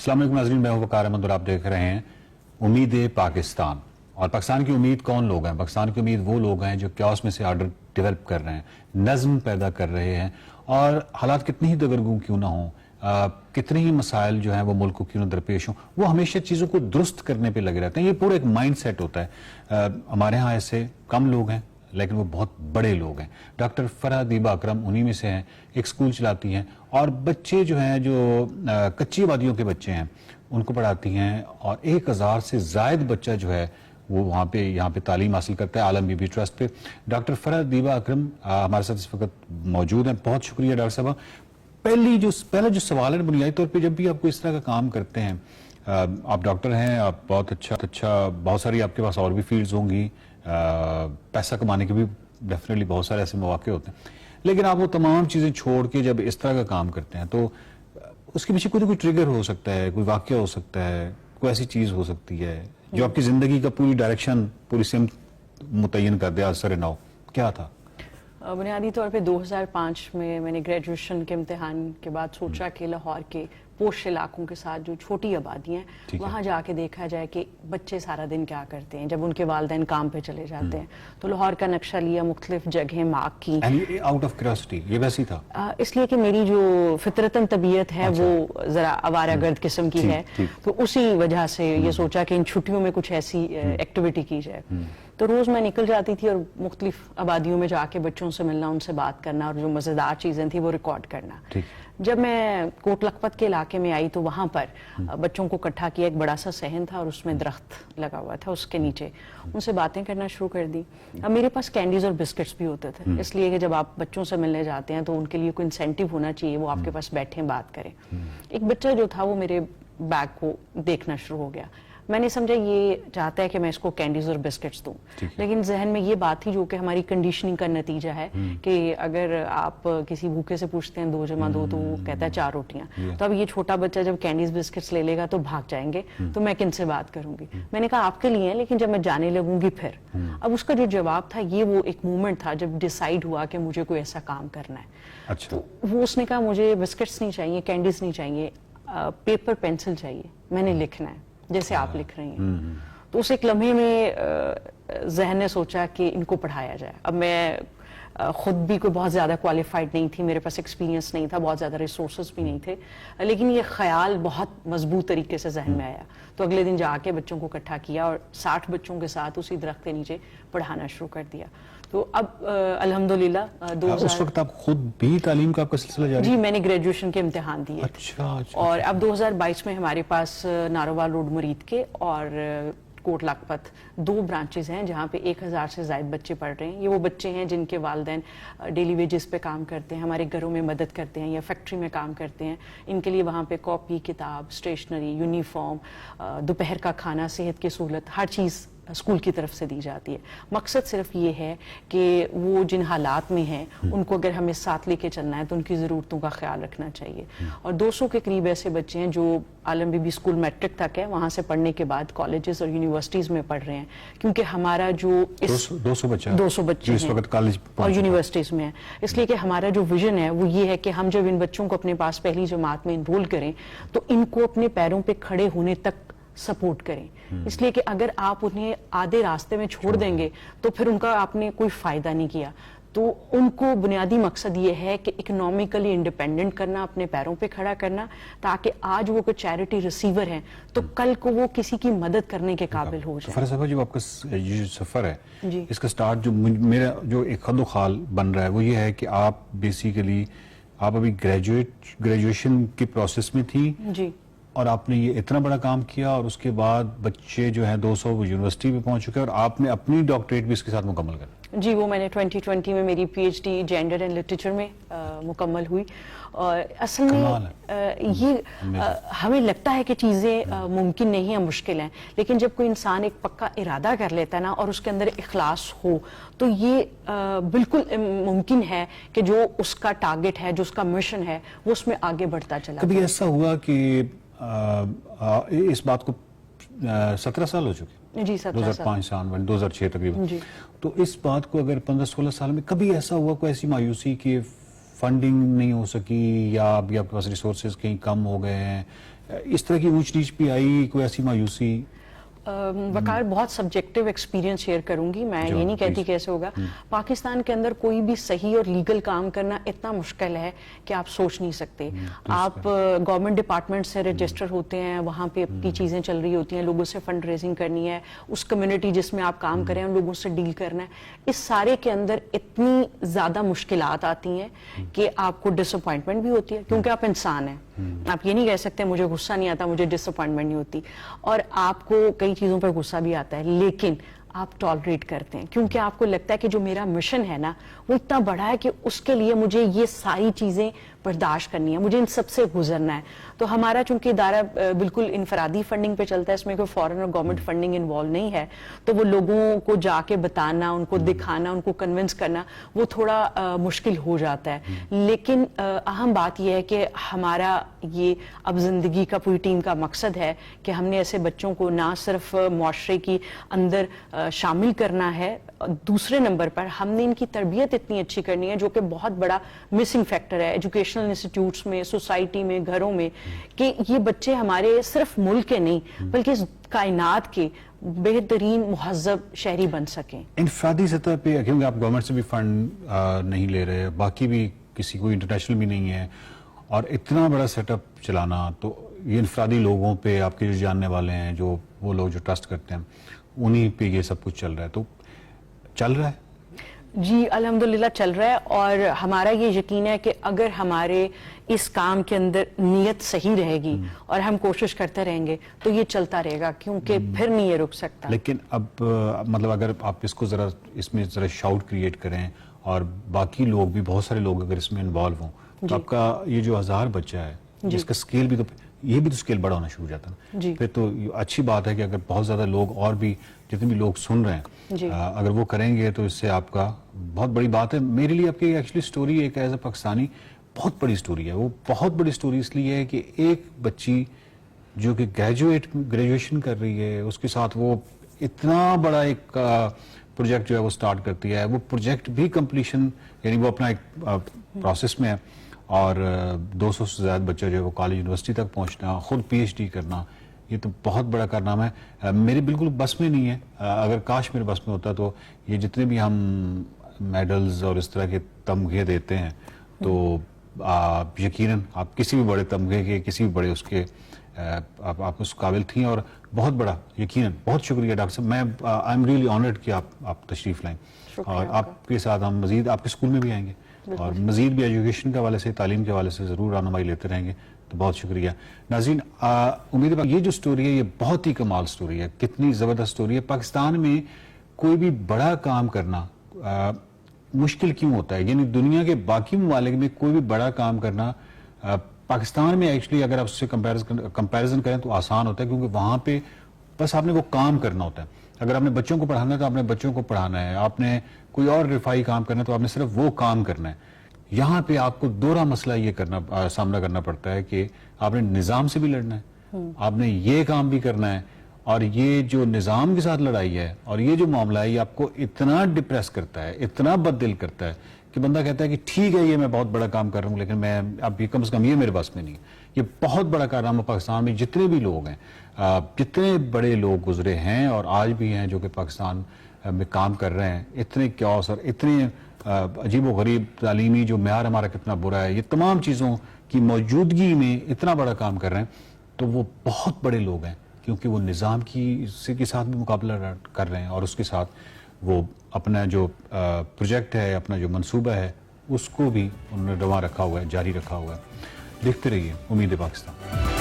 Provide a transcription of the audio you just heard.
السلام علیکم ناظرین، میں ہوں وقار احمد اور آپ دیکھ رہے ہیں امید پاکستان. اور پاکستان کی امید کون لوگ ہیں؟ پاکستان کی امید وہ لوگ ہیں جو کیوس میں سے آرڈر ڈیولپ کر رہے ہیں، نظم پیدا کر رہے ہیں، اور حالات کتنی ہی دگرگوں کیوں نہ ہوں، کتنے ہی مسائل جو ہیں وہ ملک کو کیوں نہ درپیش ہوں، وہ ہمیشہ چیزوں کو درست کرنے پہ لگے رہتے ہیں. یہ پورا ایک مائنڈ سیٹ ہوتا ہے. ہمارے ہاں ایسے کم لوگ ہیں لیکن وہ بہت بڑے لوگ ہیں. ڈاکٹر فرح دیبا اکرم انہی میں سے ہیں. ایک سکول چلاتی ہیں اور بچے جو ہیں جو کچی آبادیوں کے بچے ہیں ان کو پڑھاتی ہیں، اور 1000 سے زائد بچہ جو ہے وہ یہاں پہ تعلیم حاصل کرتا ہے عالم بی بی ٹرسٹ پہ. ڈاکٹر فرح دیبا اکرم ہمارے ساتھ اس وقت موجود ہیں. بہت شکریہ ڈاکٹر صاحبہ. پہلا جو سوال ہے بنیادی طور پہ، جب بھی آپ کو اس طرح کا کام کرتے ہیں، آپ ڈاکٹر ہیں، آپ بہت اچھا بہت ساری آپ کے پاس اور بھی فیلڈز ہوں گی، پیسہ کمانے کے بھی ڈیفینیٹلی بہت سارے ایسے مواقع ہوتے ہیں، لیکن آپ وہ تمام چیزیں چھوڑ کے جب اس طرح کا کام کرتے ہیں تو اس کے پیچھے کوئی ٹریگر ہو سکتا ہے، کوئی واقعہ ہو سکتا ہے، کوئی ایسی چیز ہو سکتی ہے جو آپ کی زندگی کا پوری ڈائریکشن، پوری سمت متعین کر دے آج سر نو. کیا تھا؟ بنیادی طور پہ 2005 میں نے گریجویشن کے امتحان کے بعد سوچا کہ لاہور کے پوش علاقوں کے ساتھ جو چھوٹی آبادیاں ہیں وہاں جا کے دیکھا جائے کہ بچے سارا دن کیا کرتے ہیں جب ان کے والدین کام پہ چلے جاتے ہیں. تو لاہور کا نقشہ لیا، مختلف جگہیں مارک کی. آؤٹ آف کیوریوسٹی یہ ویسے ہی تھا اس لیے کہ میری جو فطرتاً طبیعت ہے وہ ذرا آوارہ گرد قسم کی ہے، تو اسی وجہ سے یہ سوچا کہ ان چھٹیوں میں کچھ ایسی ایکٹیویٹی کی جائے. تو روز میں نکل جاتی تھی اور مختلف آبادیوں میں جا کے بچوں سے ملنا، ان سے بات کرنا، اور جو مزیدار چیزیں تھیں وہ ریکارڈ کرنا. جب میں کوٹ لکھپت کے علاقے میں آئی تو وہاں پر بچوں کو اکٹھا کیا. ایک بڑا سا صحن تھا اور اس میں درخت لگا ہوا تھا، اس کے نیچے ان سے باتیں کرنا شروع کر دی. اب میرے پاس کینڈیز اور بسکٹس بھی ہوتے تھے، اس لیے کہ جب آپ بچوں سے ملنے جاتے ہیں تو ان کے لیے کوئی انسینٹیو ہونا چاہیے، وہ آپ کے پاس بیٹھیں بات کریں. ایک بچہ جو تھا وہ میرے بیگ کو دیکھنا شروع ہو گیا. میں نے سمجھا یہ چاہتا ہے کہ میں اس کو کینڈیز اور بسکٹس دوں، لیکن ذہن میں یہ بات تھی جو کہ ہماری کنڈیشننگ کا نتیجہ ہے کہ اگر آپ کسی بھوکے سے پوچھتے ہیں 2 × 2 تو وہ کہتا ہے 4 روٹیاں. تو اب یہ چھوٹا بچہ جب کینڈیز بسکٹس لے لے گا تو بھاگ جائیں گے، تو میں کن سے بات کروں گی؟ میں نے کہا آپ کے لیے ہیں، لیکن جب میں جانے لگوں گی پھر. اب اس کا جو جواب تھا یہ وہ ایک مومنٹ تھا جب ڈیسائیڈ ہوا کہ مجھے کوئی ایسا کام کرنا ہے. تو وہ اس نے کہا مجھے بسکٹس نہیں چاہیے، کینڈیز نہیں چاہیے، پیپر پینسل چاہیے، میں نے لکھنا ہے جیسے آپ لکھ رہی ہیں. تو اس ایک لمحے میں ذہن نے سوچا کہ ان کو پڑھایا جائے. اب میں خود بھی کوئی بہت زیادہ کوالیفائڈ نہیں تھی، میرے پاس ایکسپیرینس نہیں تھا، بہت زیادہ ریسورسز بھی نہیں تھے، لیکن یہ خیال بہت مضبوط طریقے سے ذہن میں آیا. تو اگلے دن جا کے بچوں کو اکٹھا کیا اور 60 بچوں کے ساتھ اسی درخت کے نیچے پڑھانا شروع کر دیا. تو اب الحمدللہ اس وقت آپ خود بھی تعلیم کا آپ کا سلسلہ جاری؟ جی، میں نے گریجویشن کے امتحان دیے. اور اب 2022 میں ہمارے پاس ناروال روڈ مرید کے اور کوٹ لکھپت 2 برانچز ہیں جہاں پہ 1000 سے زائد بچے پڑھ رہے ہیں. یہ وہ بچے ہیں جن کے والدین ڈیلی ویجز پہ کام کرتے ہیں، ہمارے گھروں میں مدد کرتے ہیں یا فیکٹری میں کام کرتے ہیں. ان کے لیے وہاں پہ کاپی، کتاب، اسٹیشنری، یونیفارم، دوپہر کا کھانا، صحت کی سہولت، ہر چیز اسکول کی طرف سے دی جاتی ہے. مقصد صرف یہ ہے کہ وہ جن حالات میں ہیں ان کو اگر ہمیں ساتھ لے کے چلنا ہے تو ان کی ضرورتوں کا خیال رکھنا چاہیے. اور 200 کے قریب ایسے بچے ہیں جو عالم بی بی اسکول میٹرک تک ہے، وہاں سے پڑھنے کے بعد کالجز اور یونیورسٹیز میں پڑھ رہے ہیں، کیونکہ ہمارا جو 200 بچے اس وقت کالج اور یونیورسٹیز میں ہیں. اس لیے کہ ہمارا جو ویژن ہے وہ یہ ہے کہ ہم جب ان بچوں کو اپنے پاس پہلی جماعت میں انرول کریں تو ان کو اپنے پیروں پہ کھڑے ہونے تک سپورٹ کریں. اس لیے کہ اگر آپ انہیں آدھے راستے میں چھوڑ دیں گے تو پھر ان کا آپ نے کوئی فائدہ نہیں کیا. تو ان کو بنیادی مقصد یہ ہے کہ اکنامکلی انڈیپینڈنٹ کرنا، اپنے پیروں پہ کھڑا کرنا، تاکہ آج وہ کوئی چیریٹی ریسیور ہیں تو کل کو وہ کسی کی مدد کرنے کے قابل ہو جائیں. فرح صاحبہ، جو آپ کا یہ سفر ہے اس کا سٹارٹ جو میرا جو ایک خد و خال بن رہا ہے وہ یہ ہے کہ آپ بیسیکلی آپ ابھی گریجویشن کی پروسیس میں تھی جی، اور آپ نے یہ اتنا بڑا کام کیا، اور اس کے بعد بچے جو ہیں 200 وہ یونیورسٹی میں پہنچ چکے اور آپ نے اپنی ڈاکٹریٹ بھی اس کے ساتھ مکمل کر. جی، وہ میں نے 2020 میں میری P H D gender and literature میں مکمل ہوئی. اور اصل میں یہ ہمیں لگتا ہے کہ چیزیں ممکن نہیں ہیں، مشکل ہیں، لیکن جب کوئی انسان ایک پکا ارادہ کر لیتا ہے نا اور اس کے اندر اخلاص ہو تو یہ بالکل ممکن ہے کہ جو اس کا ٹارگٹ ہے، جو اس کا مشن ہے، وہ اس میں آگے بڑھتا چلا. کبھی ایسا ہوا کہ اس بات کو 17 سال ہو چکے؟ جی، 2005 سال 2006 تقریباً. تو اس بات کو اگر 15-16 سال میں کبھی ایسا ہوا کوئی ایسی مایوسی کہ فنڈنگ نہیں ہو سکی یا ابھی آپ کے پاس ریسورسز کہیں کم ہو گئے ہیں, اس طرح کی اونچ نیچ بھی آئی, کوئی ایسی مایوسی؟ وقار بہت سبجیکٹیو ایکسپیرینس شیئر کروں گی میں, یہ نہیں کہتی کیسے ہوگا. پاکستان کے اندر کوئی بھی صحیح اور لیگل کام کرنا اتنا مشکل ہے کہ آپ سوچ نہیں سکتے. آپ گورنمنٹ ڈپارٹمنٹ سے رجسٹر ہوتے ہیں, وہاں پہ اپنی چیزیں چل رہی ہوتی ہیں, لوگوں سے فنڈ ریزنگ کرنی ہے, اس کمیونٹی جس میں آپ کام کریں ان لوگوں سے ڈیل کرنا ہے. اس سارے کے اندر اتنی زیادہ مشکلات آتی ہیں کہ آپ کو ڈس اپوائنٹمنٹ بھی ہوتی ہے, کیونکہ آپ انسان ہیں. آپ یہ نہیں کہہ سکتے مجھے غصہ نہیں آتا, مجھے ڈس اپوائنٹمنٹ نہیں ہوتی, اور آپ کو کئی چیزوں پر غصہ بھی آتا ہے, لیکن آپ ٹالریٹ کرتے ہیں کیونکہ آپ کو لگتا ہے کہ جو میرا مشن ہے نا وہ اتنا بڑا ہے کہ اس کے لیے مجھے یہ ساری چیزیں برداشت کرنی ہے, مجھے ان سب سے گزرنا ہے. تو ہمارا چونکہ ادارہ بالکل انفرادی فنڈنگ پہ چلتا ہے, اس میں کوئی فورن اور گورنمنٹ فنڈنگ انوالو نہیں ہے, تو وہ لوگوں کو جا کے بتانا, ان کو دکھانا, ان کو کنونس کرنا وہ تھوڑا مشکل ہو جاتا ہے. لیکن اہم بات یہ ہے کہ ہمارا یہ اب زندگی کا پوری ٹیم کا مقصد ہے کہ ہم نے ایسے بچوں کو نہ صرف معاشرے کی اندر شامل کرنا ہے, دوسرے نمبر پر ہم نے ان کی تربیت اتنی اچھی کرنی ہے, جو کہ بہت بڑا مسنگ فیکٹر ہے ایجوکیشنل انسٹیٹیوٹس میں, سوسائٹی میں, گھروں میں, کہ یہ بچے ہمارے صرف ملک کے نہیں بلکہ اس کائنات کے بہترین مہذب شہری بن سکیں. انفرادی سطح پہ کیونکہ آپ گورنمنٹ سے بھی فنڈ نہیں لے رہے, باقی بھی کسی کوئی انٹرنیشنل بھی نہیں ہے, اور اتنا بڑا سیٹ اپ چلانا, تو یہ انفرادی لوگوں پہ آپ کے جو جاننے والے ہیں, جو وہ لوگ جو ٹرسٹ کرتے ہیں, انہی پہ یہ سب کچھ چل رہا ہے, تو چل رہا ہے؟ جی الحمدللہ چل رہا ہے, اور ہمارا یہ یقین ہے کہ اگر ہمارے اس کام کے اندر نیت صحیح رہے گی اور ہم کوشش کرتے رہیں گے تو یہ چلتا رہے گا, کیونکہ پھر نہیں یہ رک سکتا. لیکن اب مطلب اگر آپ اس کو ذرا اس میں ذرا شاؤٹ کریٹ کریں, اور باقی لوگ بھی, بہت سارے لوگ اگر اس میں انوالو ہوں, تو آپ کا یہ جو 1000 بچہ ہے جس کا سکیل بھی, تو یہ بھی تو سکیل بڑا ہونا شروع ہو جاتا ہے, پھر تو اچھی بات ہے کہ اگر بہت زیادہ لوگ, اور بھی جتنے بھی لوگ سن رہے ہیں, اگر وہ کریں گے تو اس سے آپ کا بہت بڑی بات ہے. میرے لیے آپ کی ایکچولی سٹوری ایک ایز اے پاکستانی بہت بڑی سٹوری ہے. وہ بہت بڑی سٹوری اس لیے ہے کہ ایک بچی جو کہ گریجویشن کر رہی ہے, اس کے ساتھ وہ اتنا بڑا ایک پروجیکٹ جو ہے وہ سٹارٹ کرتی ہے, وہ پروجیکٹ بھی کمپلیشن, یعنی وہ اپنا ایک پروسیس میں ہے, اور 200 سے زیادہ بچہ جو ہے وہ کالج یونیورسٹی تک پہنچنا, خود پی ایچ ڈی کرنا, یہ تو بہت بڑا کارنامہ ہے. میرے بالکل بس میں نہیں ہے, اگر کاش میرے بس میں ہوتا تو یہ جتنے بھی ہم میڈلز اور اس طرح کے تمغے دیتے ہیں, تو یقیناً آپ کسی بھی بڑے تمغے کے, کسی بھی بڑے اس کے آپ اس قابل تھیں, اور بہت بڑا یقیناً. بہت شکریہ ڈاکٹر صاحب, میں آئی ایم ریئلی آنرڈ کہ آپ تشریف لائیں, اور آپ کے ساتھ ہم مزید آپ کے اسکول میں بھی آئیں گے, اور مزید بھی ایجوکیشن کے حوالے سے, تعلیم کے حوالے سے ضرور رہنمائی لیتے رہیں گے. تو بہت شکریہ. ناظرین, امید ہے یہ جو سٹوری ہے یہ بہت ہی کمال سٹوری ہے, کتنی زبردست سٹوری ہے. پاکستان میں کوئی بھی بڑا کام کرنا مشکل کیوں ہوتا ہے, یعنی دنیا کے باقی ممالک میں کوئی بھی بڑا کام کرنا پاکستان میں ایکچولی اگر آپ اس سے کمپیریزن کریں تو آسان ہوتا ہے, کیونکہ وہاں پہ بس آپ نے وہ کام کرنا ہوتا ہے. اگر آپ نے بچوں کو پڑھانا ہے تو آپ نے بچوں کو پڑھانا ہے, آپ نے کوئی اور رفاہی کام کرنا ہے تو آپ نے صرف وہ کام کرنا ہے. یہاں پہ آپ کو دوہرا مسئلہ یہ سامنا کرنا پڑتا ہے کہ آپ نے نظام سے بھی لڑنا ہے, آپ نے یہ کام بھی کرنا ہے, اور یہ جو نظام کے ساتھ لڑائی ہے اور یہ جو معاملہ ہے یہ آپ کو اتنا ڈپریس کرتا ہے, اتنا بد دل کرتا ہے کہ بندہ کہتا ہے کہ ٹھیک ہے یہ میں بہت بڑا کام کر رہا ہوں, لیکن میں اب یہ کم از کم یہ میرے بس میں نہیں ہے. یہ بہت بڑا کارنامہ پاکستان میں جتنے بھی لوگ ہیں, جتنے بڑے لوگ گزرے ہیں اور آج بھی ہیں جو کہ پاکستان میں کام کر رہے ہیں, اتنے کیوس اور اتنے عجیب و غریب, تعلیمی جو معیار ہمارا کتنا برا ہے, یہ تمام چیزوں کی موجودگی میں اتنا بڑا کام کر رہے ہیں, تو وہ بہت بڑے لوگ ہیں, کیونکہ وہ نظام کے ساتھ بھی مقابلہ کر رہے ہیں, اور اس کے ساتھ وہ اپنا جو پروجیکٹ ہے, اپنا جو منصوبہ ہے, اس کو بھی انہوں نے رواں رکھا ہوا ہے, جاری رکھا ہوا ہے. دیکھتے رہیے امید پاکستان.